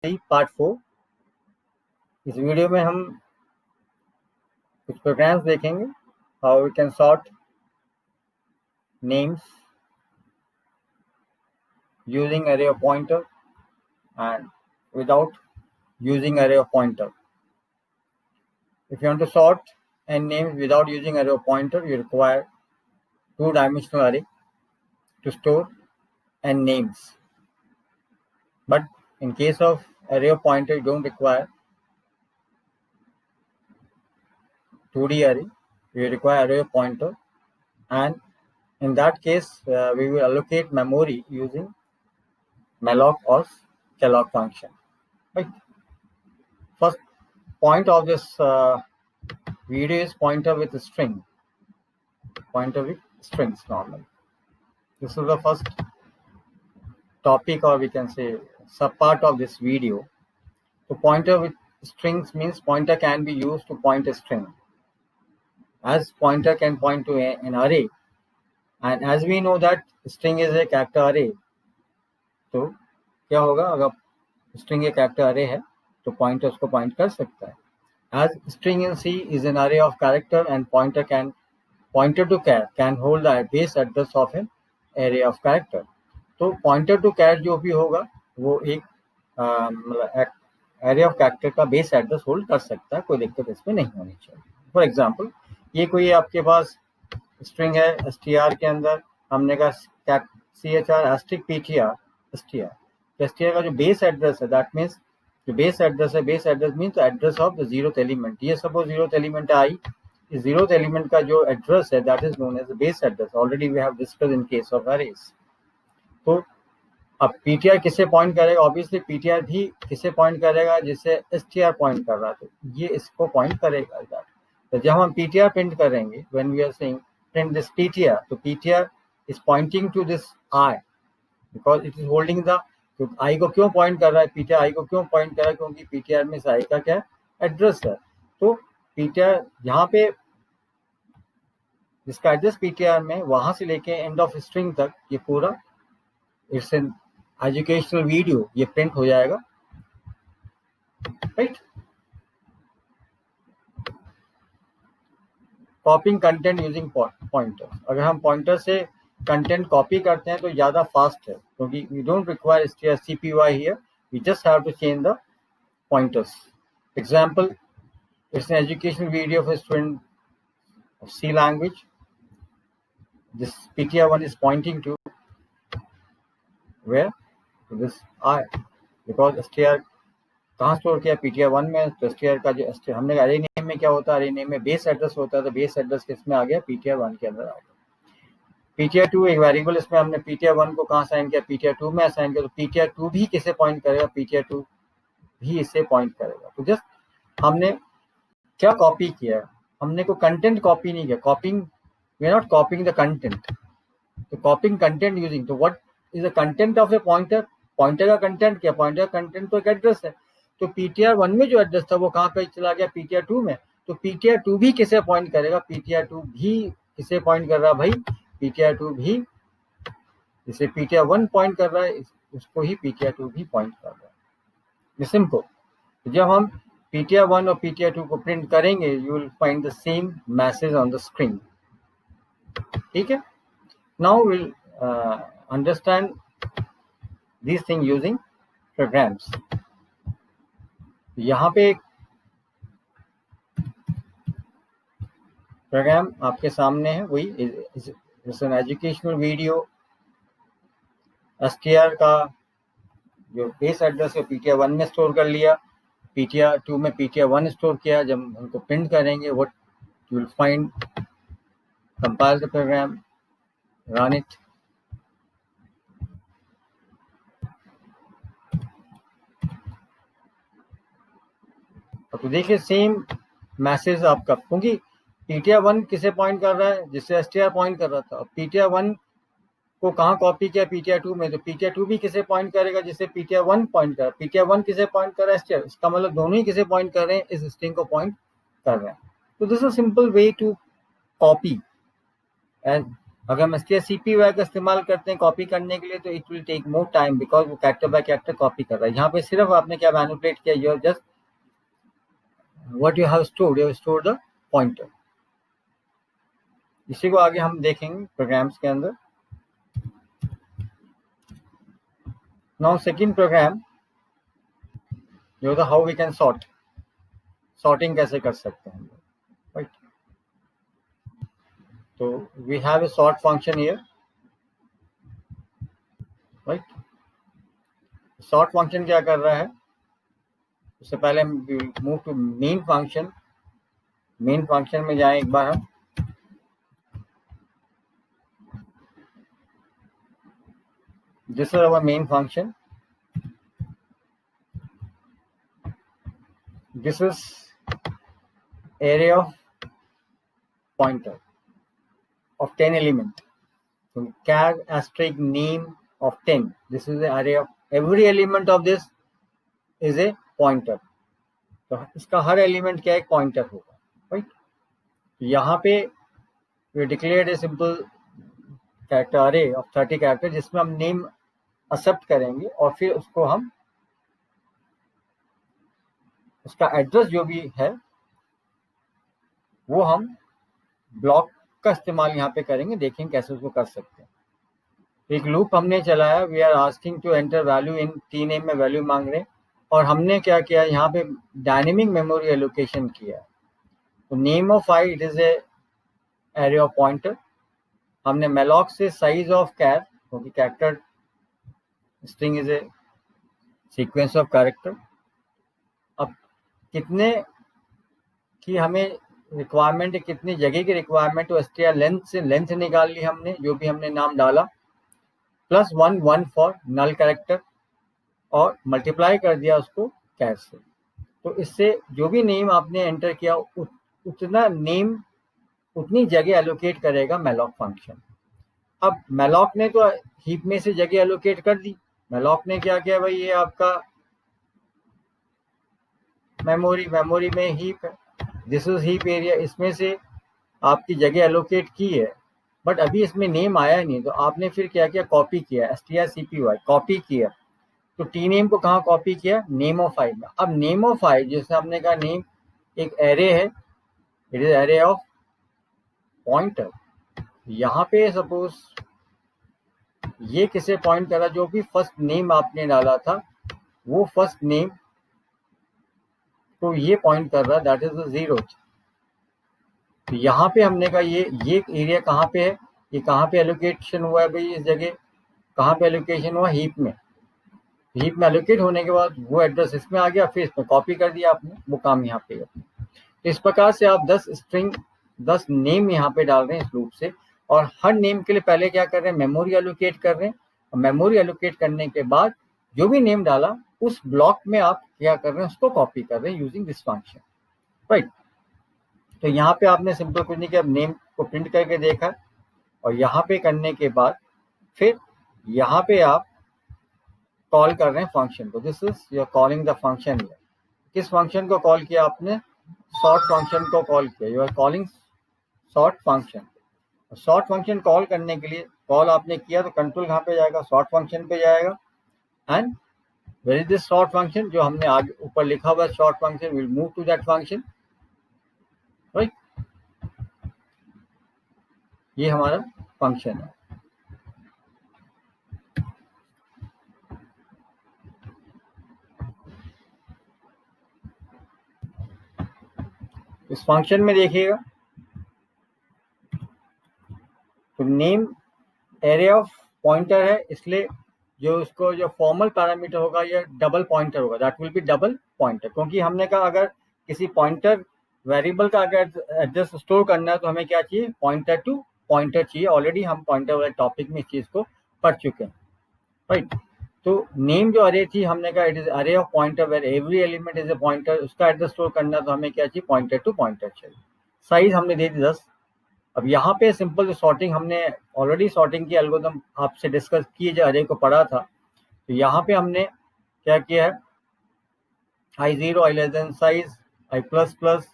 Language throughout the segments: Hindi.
पार्ट 4। इस वीडियो में हम कुछ प्रोग्राम्स देखेंगे, how we can sort names using array of pointer and without using array of pointer. If you want to sort n names without using array of pointer, you require two-dimensional array to store n names. But in case of array of pointer, you don't require 2D array, you require array of pointer, and in that case we will allocate memory using malloc or calloc function. Right. First point of this video is pointer with a string. Pointer with strings normally. This is the first topic, or we can say sub part of this video. So pointer with strings means pointer can be used to point a string. As pointer can point to an array, and as we know that string is a character array, तो क्या होगा, अगर string एक character array है तो pointer उसको point कर सकता है. As string in C is an array of character and pointer to char can hold the base address of an array of character. तो pointer to char जो भी होगा वो एक array of character का base address hold कर सकता है, कोई दिक्कत इसमें नहीं होनी चाहिए. फॉर एग्जाम्पल ये कोई आपके पास स्ट्रिंग है, str के अंदर हमने कहा chr asterisk ptr str. str का जो बेस एड्रेस है, दैट मीन्स जो बेस एड्रेस है, base address means address of the zeroth element. ये सपोज जीरोथ एलिमेंट आई, इस जीरोथ एलिमेंट का जो एड्रेस है that is known as the base address. Already we have discussed in case of arrays. तो अब पीटीआर किसे पॉइंट करेगा? ऑब्वियसली पीटीआर भी किसे पॉइंट करेगा? जिससे एसटीआर पॉइंट कर रहा है, तो ये इसको पॉइंट करेगा. तो जब हम पीटीआर प्रिंट करेंगे, when we are saying print this PTR, तो PTR is pointing to this I because it is holding the. तो आई को क्यों पॉइंट कर रहा है? पीटीआर आई को क्यों पॉइंट कर रहा है? क्योंकि पीटीआर में आई का क्या एड्रेस है. तो पीटीआर यहाँ पे जिसका एड्रेस पीटीआर में, वहां से लेके एंड ऑफ स्ट्रिंग तक ये पूरा इट्स एन एजुकेशनल वीडियो, ये प्रिंट हो जाएगा. राइट. कॉपिंग content using pointer. अगर हम पॉइंटर से कंटेंट कॉपी करते हैं तो ज्यादा फास्ट है, क्योंकि we don't require str here, we just have to change the pointers. Example, it's an educational video ऑफ a student of C language. This ptr1 is pointing to where? To this I, because str कहाँ स्टोर किया? ptr1 में. तो str का जो str हमने अरे नेम में क्या होता है? अरे नेम में बेस एड्रेस होता है, तो बेस एड्रेस किसमें आ गया? ptr1 के अंदर आ गया. ptr2 एक वेरिएबल, इसमें हमने ptr1 को कहाँ असाइन किया? ptr2 में असाइन किया. तो ptr2 भी किसे पॉइंट करेगा? ptr2 भी इसे पॉइंट करेगा. तो जस्ट हमने क्या कॉपी किया? हमने को कंटेंट कॉपी नहीं किया. Copying, we are not copying the content. तो कॉपिंग कंटेंट यूजिंग. तो what is the content of a pointer? Pointer का कंटेंट क्या? पॉइंटर का कंटेंट तो एक एड्रेस है. तो ptr1 में जो एड्रेस था वो कहाँ पे चला गया? ptr2 में. तो ptr2 भी किसे पॉइंट करेगा? ptr2 भी किसे पॉइंट कर रहा है भाई? ptr2 भी जिसे ptr1 पॉइंट कर रहा है उसको ही ptr2 भी पॉइंट कर रहा है. ये सिंपल. तो जब हम ptr1 और ptr2 को प्रिंट करेंगे, you will find the same message on the screen. ठीक है. Now will understand this thing using programs. यहाँ पे एक प्रोग्राम आपके सामने है, वही it's an educational video. str का जो बेस एड्रेस है ptr1 में स्टोर कर लिया, ptr2 में ptr1 स्टोर किया. जब उनको प्रिंट करेंगे, what you will find, compile the program, run it. तो देखिए सेम मैसेज आपका, क्योंकि ptr1 किसे पॉइंट कर रहा है? जिससे str पॉइंट कर रहा था. ptr1 को कहाँ कॉपी किया? ptr2 में. तो ptr2 भी किसे पॉइंट करेगा? जिससे ptr1 पॉइंट कर. ptr1 किसे पॉइंट कर रहा है? str. इसका मतलब दोनों ही किसे पॉइंट कर रहे हैं? इस स्ट्रिंग को पॉइंट कर रहे हैं. तो this is simple way to copy and अगर हम strcpy का इस्तेमाल करते हैं कॉपी करने के लिए तो it will take more time, because वो कैरेक्टर बाय कैरेक्टर कॉपी कर रहा है। यहाँ पे सिर्फ आपने क्या मैनिपुलेट किया, you just what you have stored the pointer. इसी को आगे हम देखेंगे प्रोग्राम्स के अंदर। नाउ सेकंड प्रोग्राम जो होता हाउ वी कैन सॉर्टिंग कैसे कर सकते हैं, राइट। तो we have a sort function here, right. Sort function क्या कर रहा है, उससे पहले हम move to main function. Main function में जाएं एक बार हम। This is our main function. This is array of pointer of 10 element. So char asterisk name of 10. This is the array of every element of this is a pointer. तो इसका हर एलिमेंट क्या है, पॉइंटर होगा, राइट। यहाँ पे we declared a simple character array of 30 character जिसमें हम नेम एक्सेप्ट करेंगे और फिर उसको हम उसका एड्रेस जो भी है वो हम ब्लॉक का इस्तेमाल यहाँ पे करेंगे, देखेंगे कैसे उसको कर सकते हैं। एक लूप हमने चलाया, we are asking to enter value in tname में वैल्यू मांग रहे हैं, और हमने क्या किया यहाँ पे डायनेमिक मेमोरी एलोकेशन किया। तो name of I it is a array of pointer. हमने मेलॉक से साइज ऑफ कैर, क्योंकि character string is a sequence of character. अब कितने की हमें रिक्वायरमेंट है, कितनी जगह की रिक्वायरमेंट, तो str लेंथ से लेंथ निकाल ली हमने, जो भी हमने नाम डाला, +1 फॉर नल कैरेक्टर, और मल्टीप्लाई कर दिया उसको कैर से। तो इससे जो भी नेम आपने एंटर किया उतना नेम उतनी जगह एलोकेट करेगा मेलॉक फंक्शन। अब मेलॉक ने तो हीप में से जगह एलोकेट कर दी। मेलॉक ने क्या किया भाई, ये आपका मेमोरी में हीप है, दिस इज हीप एरिया, इसमें से आपकी जगह एलोकेट की है, बट अभी इसमें नेम आया नहीं। तो आपने फिर क्या किया, कॉपी किया, strcpy कॉपी किया। तो tname को कहाँ कॉपी किया, नेम ऑफ आई में। अब नेम ऑफ आई जैसे हमने कहा नेम एक एरे है, it is array of pointer. यहाँ पे सपोज ये किसे पॉइंट करा, जो भी फर्स्ट नेम आपने डाला था वो फर्स्ट नेम तो ये पॉइंट कर रहा है, दैट इज द 0। तो यहाँ पे हमने कहा ये एरिया कहाँ पे है, ये कहाँ पे एलोकेशन हुआ है भाई, इस जगह कहाँ पे एलोकेशन हुआ, हीप में। हीप में एलोकेट होने के बाद वो एड्रेस इसमें आ गया, फिर इसमें कॉपी कर दिया आपने, वो काम यहाँ पे। इस प्रकार से आप 10 नेम यहाँ पे डाल रहे हैं इस लूप से, और हर नेम के लिए पहले क्या कर रहे हैं, मेमोरी एलोकेट कर रहे हैं, और मेमोरी एलोकेट करने के बाद जो भी नेम डाला उस ब्लॉक में आप क्या कर रहे हैं, उसको कॉपी कर रहे हैं यूजिंग दिस फंक्शन, राइट। तो यहाँ पे आपने सिंपल कुछ नहीं किया, नेम को प्रिंट करके देखा, और यहाँ पे करने के बाद फिर यहाँ पे आप कॉल कर रहे हैं फंक्शन को। This is you are calling the function. किस फंक्शन को कॉल किया आपने, सॉर्ट फंक्शन को कॉल किया, you are calling sort function. Sort function call करने के लिए कॉल आपने किया तो कंट्रोल कहाँ पे जाएगा, सॉर्ट फंक्शन पे जाएगा, and where is this sort function, जो हमने आगे ऊपर लिखा हुआ है sort function, will move to that function, right. ये हमारा फंक्शन है। इस फंक्शन में देखिएगा तो नेम एरे ऑफ पॉइंटर है, इसलिए जो उसको जो फॉर्मल पैरामीटर होगा ये डबल पॉइंटर होगा, that will be double pointer. क्योंकि हमने कहा अगर किसी पॉइंटर वेरिएबल का अगर एड्रेस स्टोर करना है तो हमें क्या चाहिए, पॉइंटर टू पॉइंटर चाहिए। ऑलरेडी हम पॉइंटर वाले टॉपिक में इस चीज को पढ़ चुके हैं, राइट। तो नेम जो अरे थी हमने कहा it is array of pointer where every element is a pointer, उसका एड्रेस स्टोर करना तो हमें क्या चाहिए, पॉइंटर टू पॉइंटर चाहिए। साइज हमने दे दी 10। अब यहाँ पे सिंपल जो सॉर्टिंग हमने ऑलरेडी सॉर्टिंग की एल्गोरिथम आपसे डिस्कस किए जो अरे को पढ़ा था, तो यहाँ पे हमने क्या किया है, i0 i less than size i plus plus.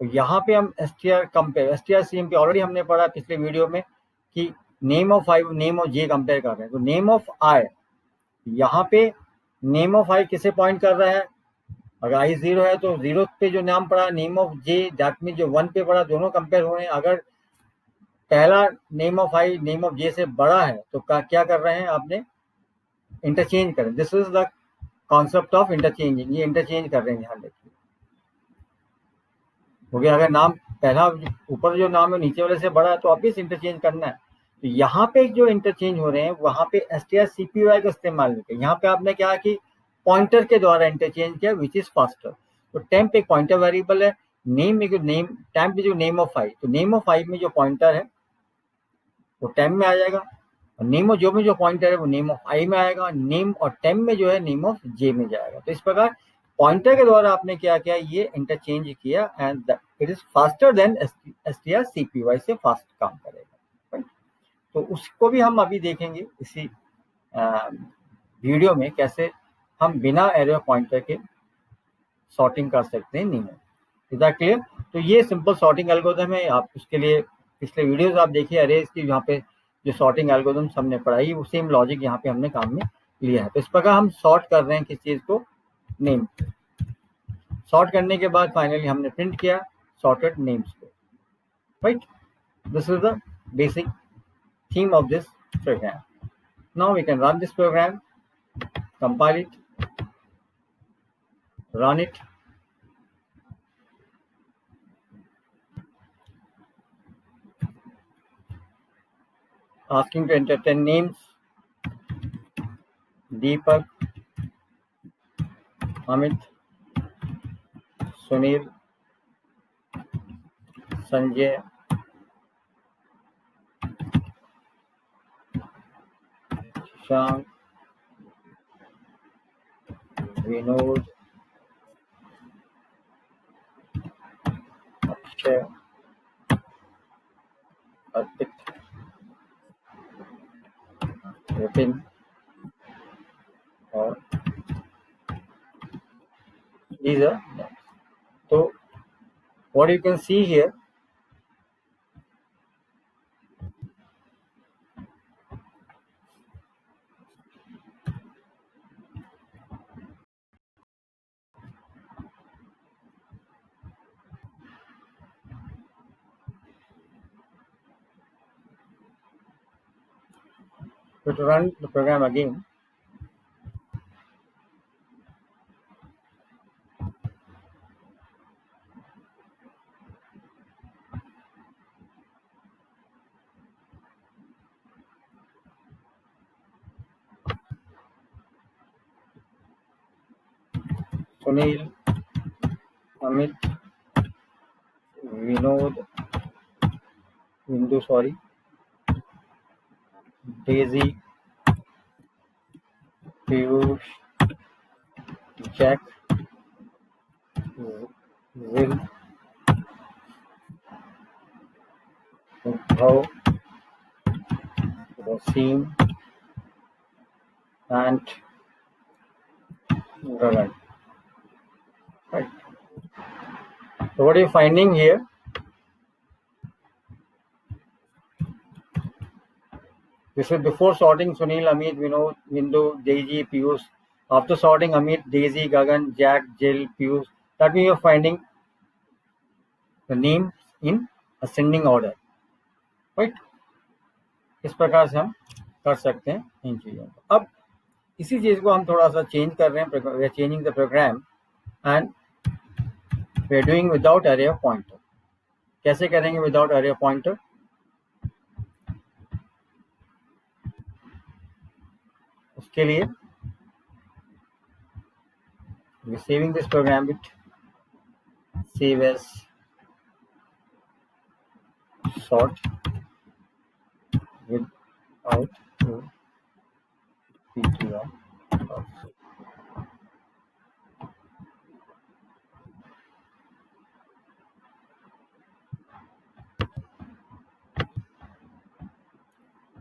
तो यहाँ पे हम str compare str cmp already हमने पढ़ा पिछले वीडियो में कि name of I name of J compare कर रहे हैं, तो नेम ऑफ आई, यहाँ पे नेम ऑफ आई किसे पॉइंट कर रहा है, अगर आई 0 है तो 0 पे जो नाम पड़ा, name of J that mean जो 1 पे पड़ा, दोनों कंपेयर हो रहे हैं। अगर पहला name of I name of J से बड़ा है तो क्या कर रहे हैं आपने, इंटरचेंज करें। This is the concept of interchanging, ये इंटरचेंज कर रहे हैं, ध्यान रखिए। क्योंकि अगर नाम पहला ऊपर जो नाम है नीचे वाले से बड़ा है तो ऑब्वियस इंटरचेंज करना है। तो यहाँ पे जो इंटरचेंज हो रहे हैं वहां पे strcpy का इस्तेमाल नहीं किया, यहाँ पे आपने क्या कि पॉइंटर के द्वारा इंटरचेंज किया, विच इज फास्टर। तो टेम्प एक पॉइंटर वेरिएबल है, नेम में जो नेम टेम्प जो नेम ऑफ आई, तो नेम ऑफ आई में जो पॉइंटर है वो टेम्प में आ जाएगा, और नेम ऑफ जो में जो पॉइंटर है वो नेम ऑफ आई में आएगा, नेम और टेम्प में जो है नेम ऑफ जे में जाएगा। तो इस प्रकार पॉइंटर के द्वारा आपने क्या किया, ये इंटरचेंज किया, and it is faster than strcpy से फास्ट काम करेगा। राइट, तो उसको भी हम अभी देखेंगे इसी वीडियो में, कैसे हम बिना एरे पॉइंटर के सॉर्टिंग कर सकते हैं नीमो। Is that clear? तो ये सिंपल सॉर्टिंग एल्गोरिथम है, आप उसके लिए पिछले वीडियोस आप देखिए अरेज की, यहाँ पे जो सॉर्टिंग एल्गोरिथम्स हमने पढ़ाई वो सेम लॉजिक यहाँ पे हमने काम में लिया है। तो इस प्रकार हम सॉर्ट कर रहे हैं किस चीज को, नेम। सॉर्ट करने के बाद फाइनली हमने प्रिंट किया सॉर्टेड नेम्स को। Right, this is the basic theme of this program. Now we can run this program, compile it, run it. Asking to enter 10 names: Deepak, Amit, Sunil, Sanjay, Shank, Vinod, Akshay, Arpit, Vipin, और these are names. So what you can see here, to run the program again, Sunil, Amit, Vinod, Hindu, sorry, Daisy, Piyush, Jack, Will, Bhav, Wasim, and Gagan. Right. So what are you finding here? This is before sorting Sunil, Amit, Vinod, Vindu, Daisy, Piyush. After sorting Amit, Daisy, Gagan, Jack, Jill, Piyush. That means you're finding the names in ascending order. Right? इस प्रकार से हम कर सकते हैं इन चीज़ों को। अब इसी चीज़ को हम थोड़ा सा चेंज कर रहे हैं, we are changing the program and we are doing without array of pointer. कैसे करेंगे विदाउट अरे ऑफ पॉइंटर? उसके लिए we saving this program with save as sort without ptr.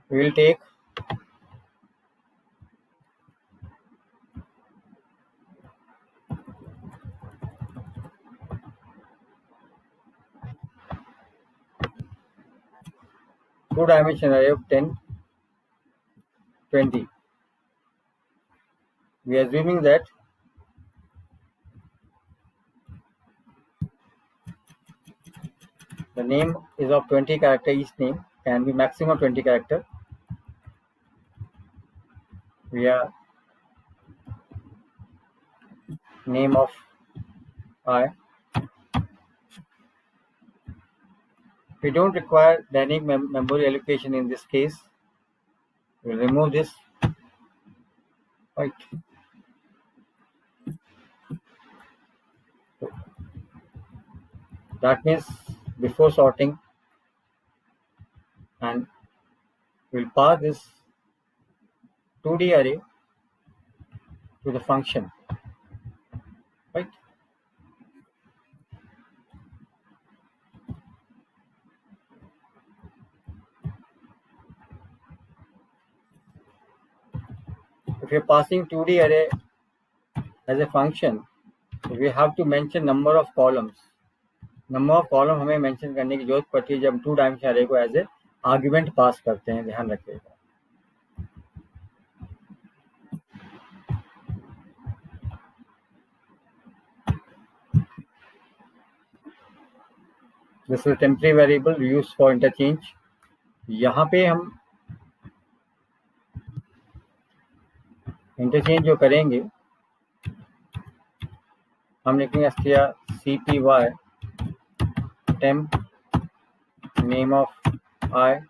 We will take two-dimensional array of 10, 20. We are assuming that the name is of 20 character. Each name can be maximum 20 character. We are name of I. We don't require dynamic memory allocation in this case. We'll remove this. Right. That means before sorting, and we'll pass this 2D array to the function. Right. If you're passing 2D array as a function, we have to mention number of columns. Number of column हमें मेंशन करने की जरूरत पड़ती है जब टू डायमेंशनल अरे को एज ए आर्गुमेंट पास करते हैं, ध्यान रखिएगा. This is temporary variable use for interchange. यहाँ पे हम इंटरचेंज जो करेंगे हम लिखेंगे str cpy temp name of I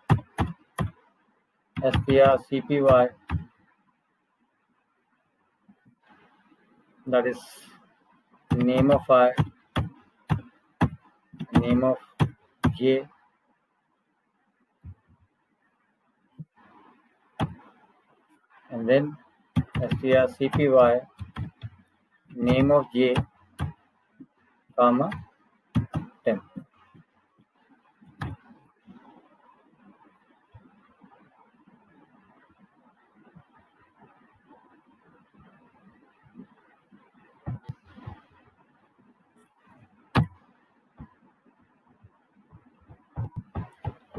str cpy that is name of I, name of j, and then str cpy name of j comma temp.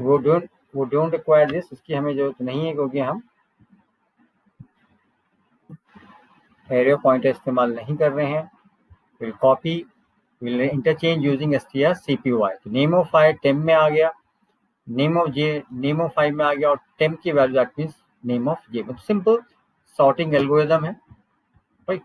वो डोंट रिक्वायर दिस, इसकी हमें जरूरत नहीं है क्योंकि हम एरिया पॉइंटर इस्तेमाल नहीं कर रहे हैं. Will copy, will interchange using str cpy. तो नेम ऑफ आई टेम में आ गया, name of J name of I में आ गया और टेम की value that means name of J. मतलब सिंपल सॉर्टिंग एल्गोरिथम है. Right.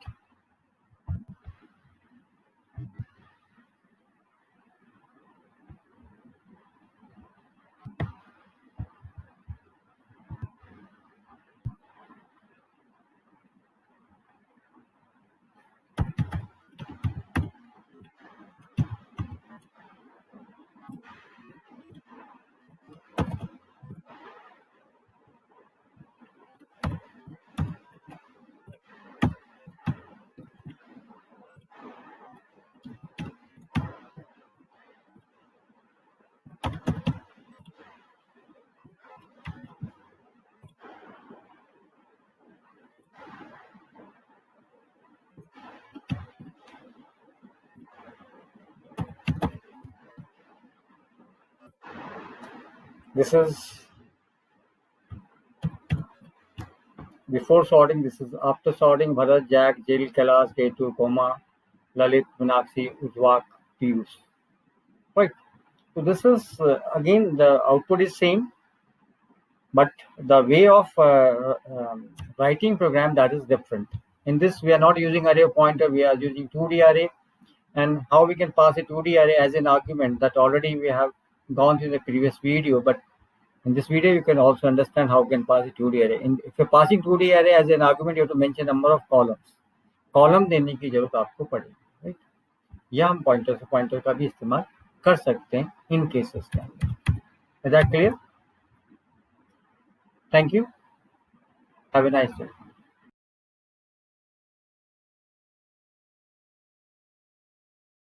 This is before sorting. This is after sorting. Bharat, Jack, Jill, Kailash, Ketu, Koma, Lalit, Minakshi, Ujvak, Piyush. Right. So this is again the output is same, but the way of writing program that is different. In this we are not using array pointer, we are using 2D array, and how we can pass a 2D array as an argument that already we have gone through the previous video. But in this video you can also understand how we can pass a 2D array. If you're passing 2D array as an argument, you have to mention number of columns. Column देने की जरूरत आपको पड़ेगी. राइट. या हम पॉइंटर से पॉइंटर का भी इस्तेमाल कर सकते हैं इन केसेस के अंदर. Is that clear? Thank you. Have a nice day.